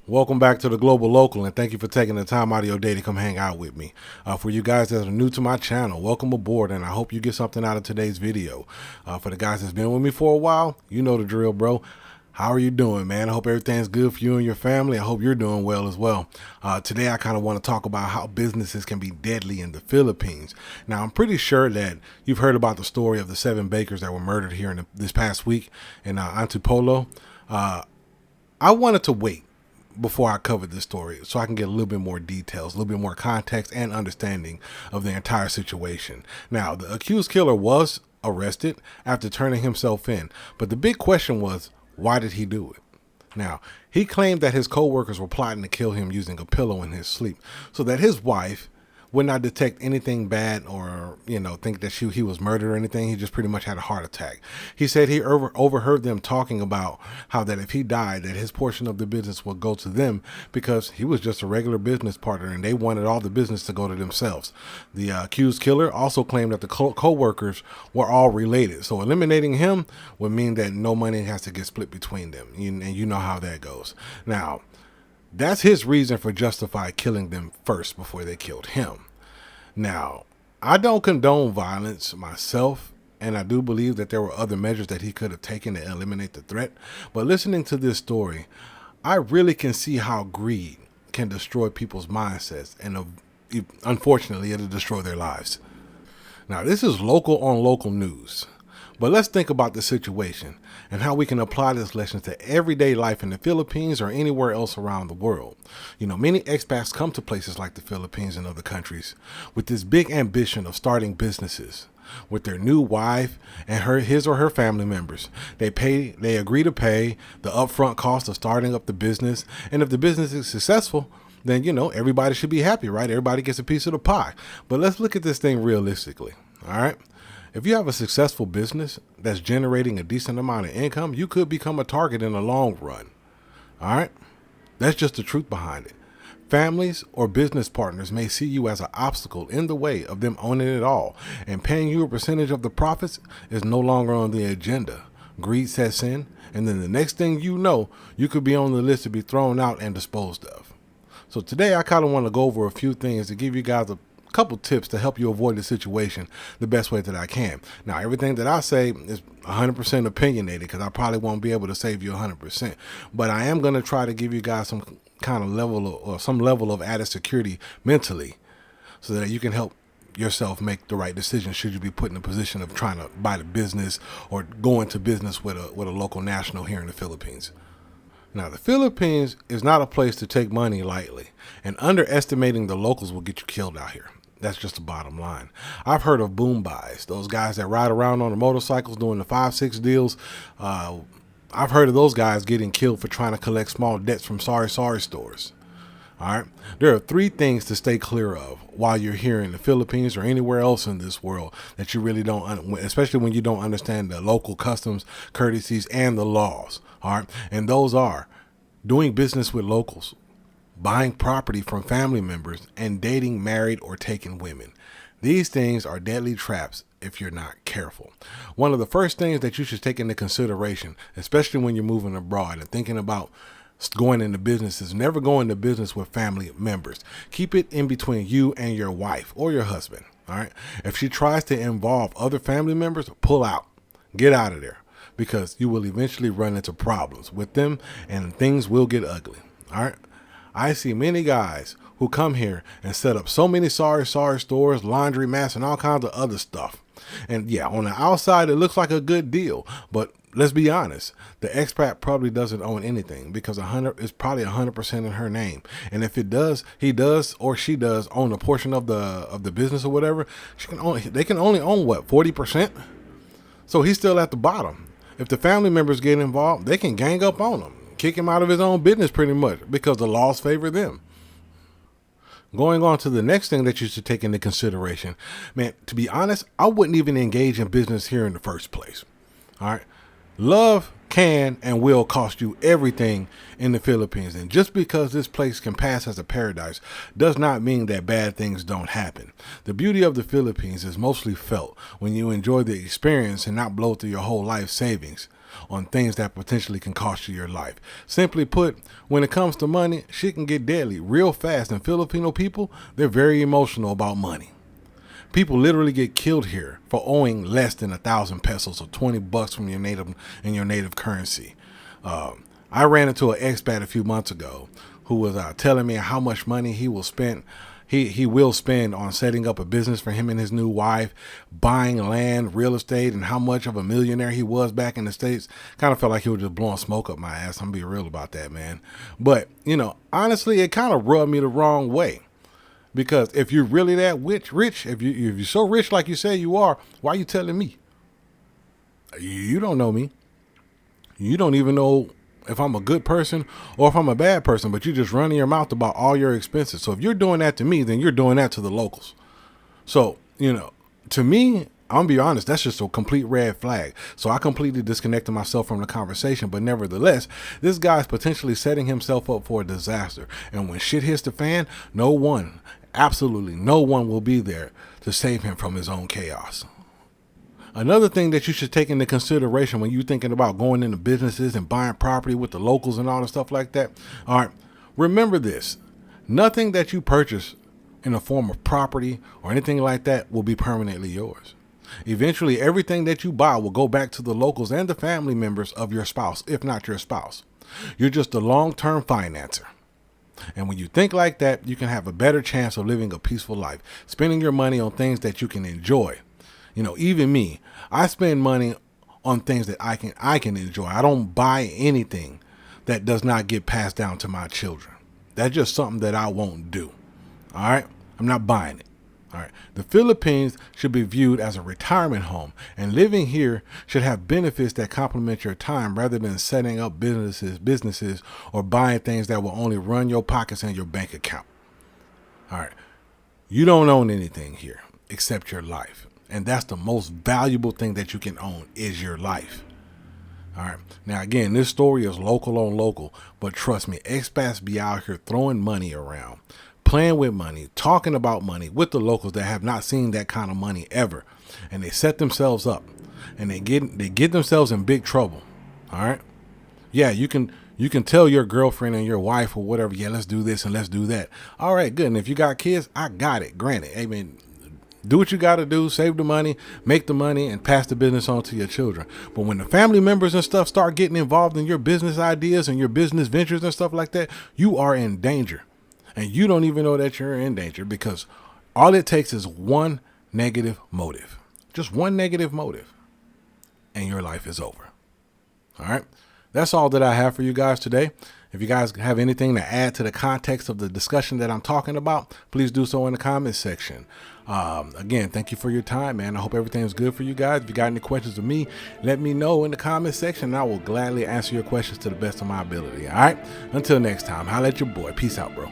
Welcome back to the Global Local, and thank you for taking the time out of your day to come hang out with me. For you guys that are new to my channel, welcome aboard, and I hope you get something out of today's video. For the guys that's been with me for a while, you know the drill, bro. How are you doing, man? I hope everything's good for you and your family. I hope you're doing well as well. Today, I kind of want to talk about how businesses can be deadly in the Philippines. Now, I'm pretty sure that you've heard about the story of the 7 bakers that were murdered here this past week in Antipolo. I wanted to wait before I covered this story so I can get a little bit more details, a little bit more context and understanding of the entire situation. Now, the accused killer was arrested after turning himself in, but the big question was, why did he do it? Now, he claimed that his co-workers were plotting to kill him using a pillow in his sleep so that his wife would not detect anything bad or, think that he was murdered or anything. He just pretty much had a heart attack. He said he overheard them talking about how that if he died, that his portion of the business would go to them because he was just a regular business partner and they wanted all the business to go to themselves. The accused killer also claimed that the co-workers were all related. So eliminating him would mean that no money has to get split between them. And you know how that goes. Now, that's his reason for justify killing them first before they killed him. Now, I don't condone violence myself, and I do believe that there were other measures that he could have taken to eliminate the threat. But listening to this story, I really can see how greed can destroy people's mindsets, and unfortunately, it'll destroy their lives. Now, this is local on local news. But let's think about the situation and how we can apply this lesson to everyday life in the Philippines or anywhere else around the world. Many expats come to places like the Philippines and other countries with this big ambition of starting businesses with their new wife and his or her family members. They agree to pay the upfront cost of starting up the business. And if the business is successful, then, everybody should be happy, right? Everybody gets a piece of the pie. But let's look at this thing realistically. All right. If you have a successful business that's generating a decent amount of income, you could become a target in the long run. All right? That's just the truth behind it. Families or business partners may see you as an obstacle in the way of them owning it all, and paying you a percentage of the profits is no longer on the agenda. Greed sets in, and then the next thing you know, you could be on the list to be thrown out and disposed of. So today I kind of want to go over a few things to give you guys a couple tips to help you avoid the situation the best way that I can. Now, everything that I say is 100% opinionated because I probably won't be able to save you 100%, but I am going to try to give you guys some kind of some level of added security mentally so that you can help yourself make the right decision should you be put in a position of trying to buy the business or go into business with a local national here in the Philippines. Now, the Philippines is not a place to take money lightly, and underestimating the locals will get you killed out here. That's just the bottom line. I've heard of boom buys, those guys that ride around on the motorcycles doing the 5-6 deals. I've heard of those guys getting killed for trying to collect small debts from sorry stores. All right. There are 3 things to stay clear of while you're here in the Philippines or anywhere else in this world that you really don't, especially when you don't understand the local customs, courtesies, and the laws. All right. And those are doing business with locals, buying property from family members, and dating married or taken women. These things are deadly traps if you're not careful. One of the first things that you should take into consideration, especially when you're moving abroad and thinking about going into business, is never go into business with family members. Keep it in between you and your wife or your husband. All right. If she tries to involve other family members, pull out. Get out of there, because you will eventually run into problems with them and things will get ugly. All right. I see many guys who come here and set up so many sorry stores, laundry mats, and all kinds of other stuff. And yeah, on the outside, it looks like a good deal. But let's be honest, the expat probably doesn't own anything because it's probably 100% in her name. And if it does, he does or she does own a portion of the business or whatever. They can only own what, 40%? So he's still at the bottom. If the family members get involved, they can gang up on him, kick him out of his own business pretty much because the laws favor them. Going on to the next thing that you should take into consideration, man, to be honest, I wouldn't even engage in business here in the first place. All right. Love can and will cost you everything in the Philippines. And just because this place can pass as a paradise does not mean that bad things don't happen. The beauty of the Philippines is mostly felt when you enjoy the experience and not blow through your whole life savings on things that potentially can cost you your life. Simply put, when it comes to money, shit can get deadly real fast. And Filipino people, they're very emotional about money. People literally get killed here for owing less than 1,000 pesos or 20 bucks from your native currency. I ran into an expat a few months ago who was telling me how much money he will spend on setting up a business for him and his new wife, buying land, real estate, and how much of a millionaire he was back in the States. Kind of felt like he was just blowing smoke up my ass. I'm being real about that, man. But, honestly, it kind of rubbed me the wrong way. Because if you're really that rich, if you're so rich like you say you are, why are you telling me? You don't know me. You don't even know if I'm a good person or if I'm a bad person, but you're just running your mouth about all your expenses. So if you're doing that to me, then you're doing that to the locals. So, to me, I'm gonna be honest, that's just a complete red flag. So I completely disconnected myself from the conversation. But nevertheless, this guy's potentially setting himself up for a disaster. And when shit hits the fan, absolutely no one will be there to save him from his own chaos. Another thing that you should take into consideration when you're thinking about going into businesses and buying property with the locals and all the stuff like that. All right, remember this. Nothing that you purchase in the form of property or anything like that will be permanently yours. Eventually, everything that you buy will go back to the locals and the family members of your spouse, if not your spouse. You're just a long-term financer. And when you think like that, you can have a better chance of living a peaceful life, spending your money on things that you can enjoy. Even me, I spend money on things that I can enjoy. I don't buy anything that does not get passed down to my children. That's just something that I won't do. All right? I'm not buying it. All right. The Philippines should be viewed as a retirement home, and living here should have benefits that complement your time rather than setting up businesses or buying things that will only run your pockets and your bank account. All right. You don't own anything here except your life. And that's the most valuable thing that you can own is your life. All right. Now, again, this story is local on local, but trust me, expats be out here throwing money around, playing with money, talking about money with the locals that have not seen that kind of money ever. And they set themselves up and they get themselves in big trouble. All right. Yeah, you can tell your girlfriend and your wife or whatever, yeah, let's do this and let's do that. All right, good. And if you got kids, I got it. Granted, I mean, do what you got to do, save the money, make the money, and pass the business on to your children. But when the family members and stuff start getting involved in your business ideas and your business ventures and stuff like that, you are in danger. And you don't even know that you're in danger because all it takes is one negative motive. Just one negative motive. And your life is over. All right. That's all that I have for you guys today. If you guys have anything to add to the context of the discussion that I'm talking about, please do so in the comments section. Again, thank you for your time, man. I hope everything is good for you guys. If you got any questions of me, let me know in the comments section, and I will gladly answer your questions to the best of my ability. All right. Until next time, holla at your boy. Peace out, bro.